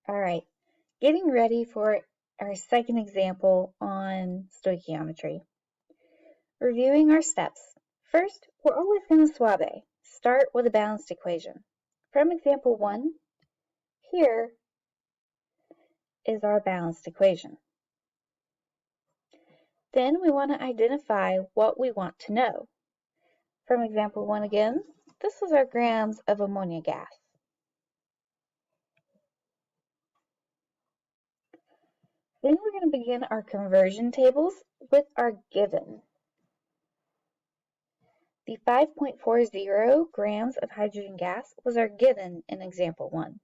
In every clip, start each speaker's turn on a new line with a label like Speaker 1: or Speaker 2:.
Speaker 1: All right, getting ready for our second example on stoichiometry. Reviewing our steps. First, we're always going to suave. Start with a balanced equation. From example 1, here is our balanced equation. Then we want to identify what we want to know. From example 1 again, this was our grams of ammonia gas. Then we're going to begin our conversion tables with our given. The 5.40 grams of hydrogen gas was our given in example 1.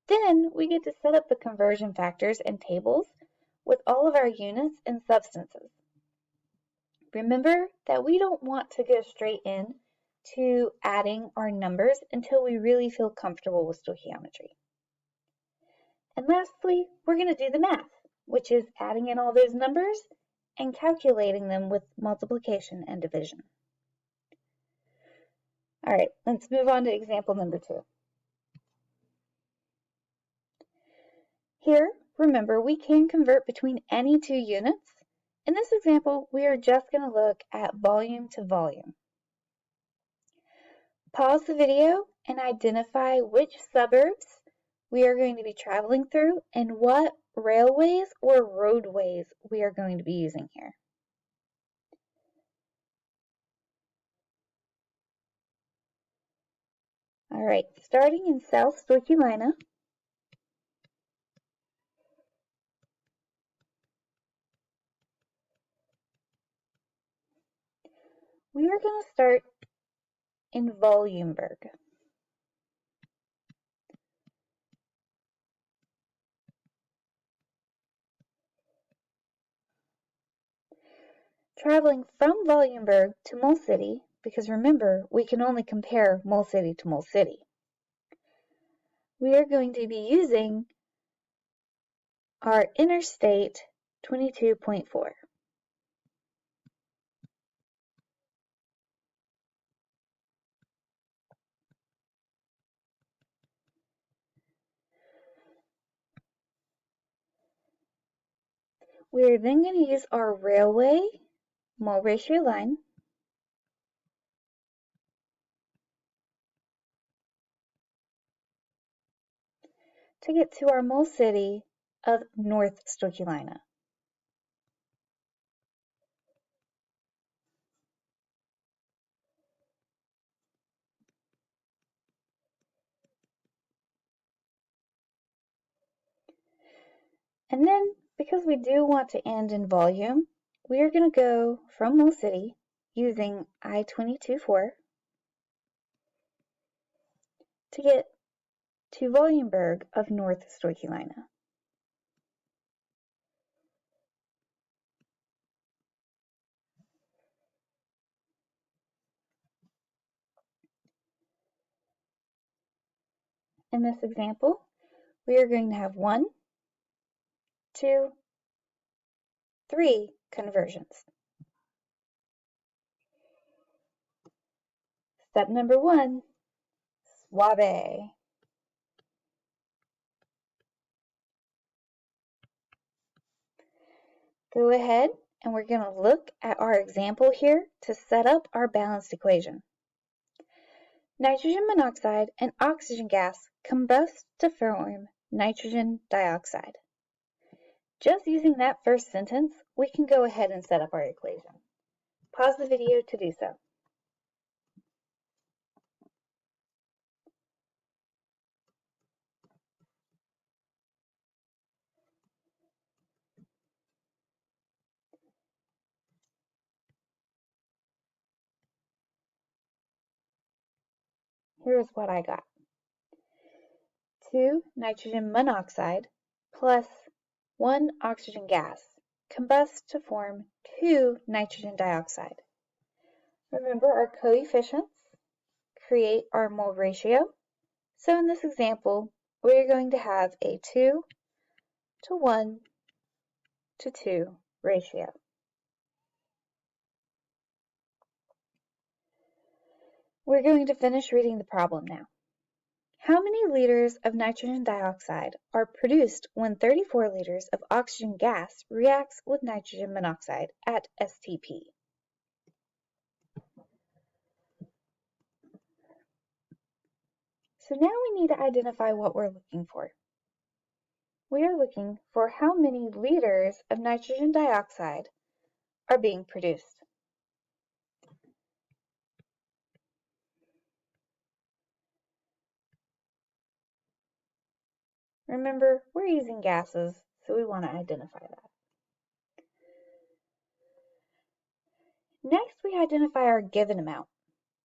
Speaker 1: Then we get to set up the conversion factors and tables with all of our units and substances. Remember that we don't want to go straight in to adding our numbers until we really feel comfortable with stoichiometry. And lastly, we're going to do the math, which is adding in all those numbers and calculating them with multiplication and division. All right, let's move on to example number 2. Here, remember, we can convert between any two units. In this example, we are just going to look at volume to volume. Pause the video and identify which suburbs we are going to be traveling through and what railways or roadways we are going to be using here. All right, starting in South Stoichiometry, we are going to start in Volumeburg. Traveling from Volumeburg to Mole City, because remember, we can only compare Mole City to Mole City. We are going to be using our Interstate 22.4. We are then going to use our railway mole ratio line to get to our mole city of North Stoichiometry. And then, because we do want to end in volume, we are going to go from Mole City using I-22.4 to get to Volumeburg of North Stoichiometry. In this example, we are going to have 1, 2, 3 conversions. Step number 1, suave. Go ahead and we're going to look at our example here to set up our balanced equation. Nitrogen monoxide and oxygen gas combust to form nitrogen dioxide. Just using that first sentence, we can go ahead and set up our equation. Pause the video to do so. Here's what I got. 2 nitrogen monoxide plus 1 oxygen gas combust to form 2 nitrogen dioxide. Remember, our coefficients create our mole ratio. So in this example, we're going to have a 2 to 1 to 2 ratio. We're going to finish reading the problem now. How many liters of nitrogen dioxide are produced when 34 liters of oxygen gas reacts with nitrogen monoxide at STP? So now we need to identify what we're looking for. We are looking for how many liters of nitrogen dioxide are being produced. Remember, we're using gases, so we want to identify that. Next, we identify our given amount.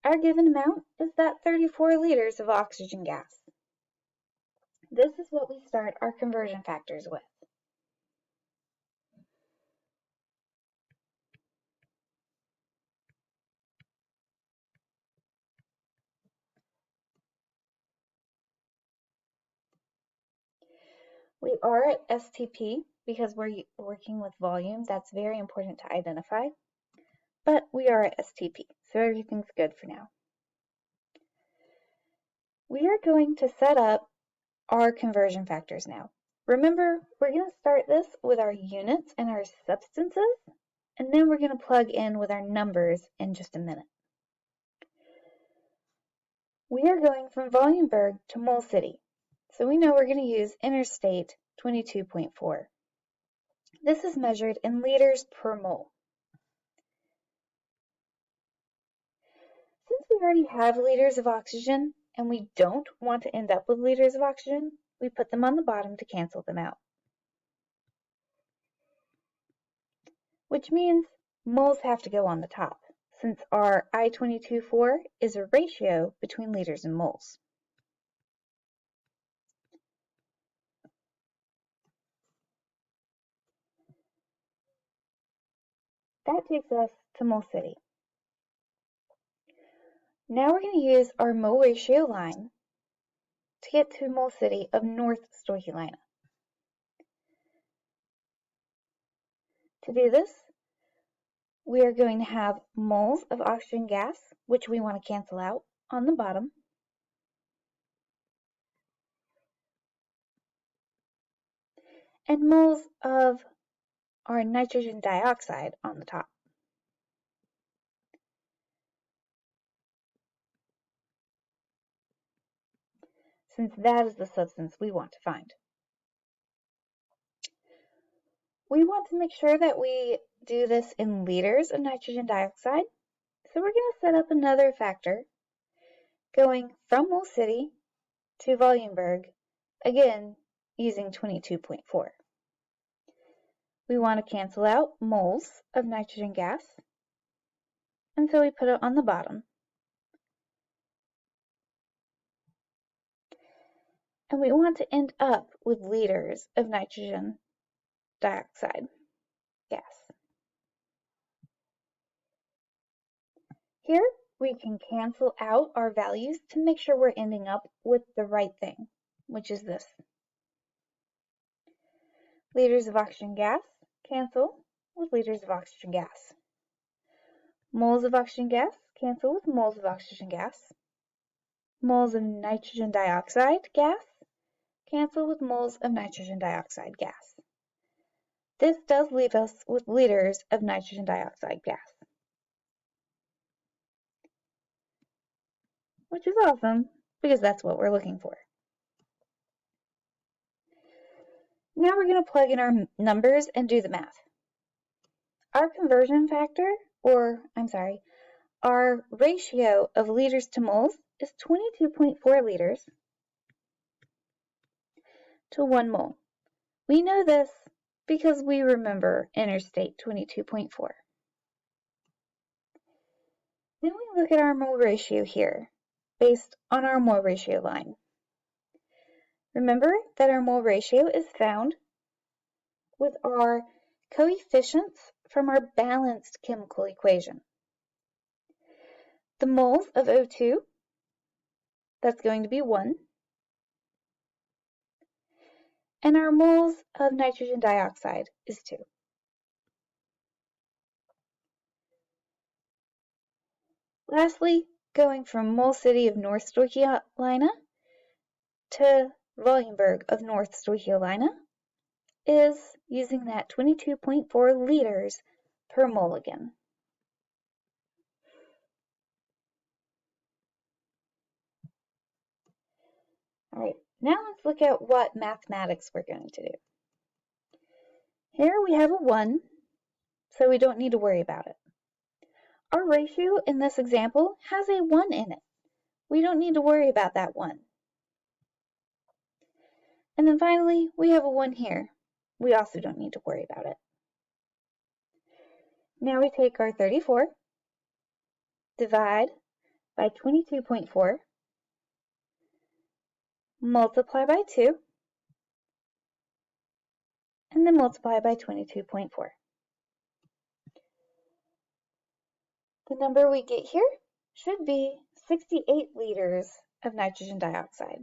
Speaker 1: Our given amount is that 34 liters of oxygen gas. This is what we start our conversion factors with. We are at STP because we're working with volume. That's very important to identify. But we are at STP, so everything's good for now. We are going to set up our conversion factors now. Remember, we're going to start this with our units and our substances, and then we're going to plug in with our numbers in just a minute. We are going from volumeberg to mole city, so we know we're going to use interstate 22.4. This is measured in liters per mole. Since we already have liters of oxygen and we don't want to end up with liters of oxygen, we put them on the bottom to cancel them out. Which means moles have to go on the top, since our I-22.4 is a ratio between liters and moles. That takes us to mole city. Now we're going to use our mole ratio line to get to mole city of North Stoichiometry. To do this, we are going to have moles of oxygen gas, which we want to cancel out, on the bottom. And moles of our nitrogen dioxide on the top. Since that is the substance we want to find. We want to make sure that we do this in liters of nitrogen dioxide, so we're going to set up another factor going from mole city to volumeberg, again using 22.4. We want to cancel out moles of nitrogen gas, and so we put it on the bottom. And we want to end up with liters of nitrogen dioxide gas. Here we can cancel out our values to make sure we're ending up with the right thing, which is this. Liters of oxygen gas cancel with liters of oxygen gas. Moles of oxygen gas cancel with moles of oxygen gas. Moles of nitrogen dioxide gas cancel with moles of nitrogen dioxide gas. This does leave us with liters of nitrogen dioxide gas, which is awesome because that's what we're looking for. Now we're going to plug in our numbers and do the math. Our conversion factor, our ratio of liters to moles is 22.4 liters to 1 mole. We know this because we remember interstate 22.4. Then we look at our mole ratio here, based on our mole ratio line. Remember that our mole ratio is found with our coefficients from our balanced chemical equation. The moles of O2, that's going to be 1. And our moles of nitrogen dioxide is 2. Lastly, going from mole city of North Stoichiometry to Volumenberg of North Stoichiometry is using that 22.4 liters per mole again. All right, now let's look at what mathematics we're going to do. Here we have a 1, so we don't need to worry about it. Our ratio in this example has a 1 in it. We don't need to worry about that 1. And then finally, we have a 1 here. We also don't need to worry about it. Now we take our 34, divide by 22.4, multiply by 2, and then multiply by 22.4. The number we get here should be 68 liters of nitrogen dioxide.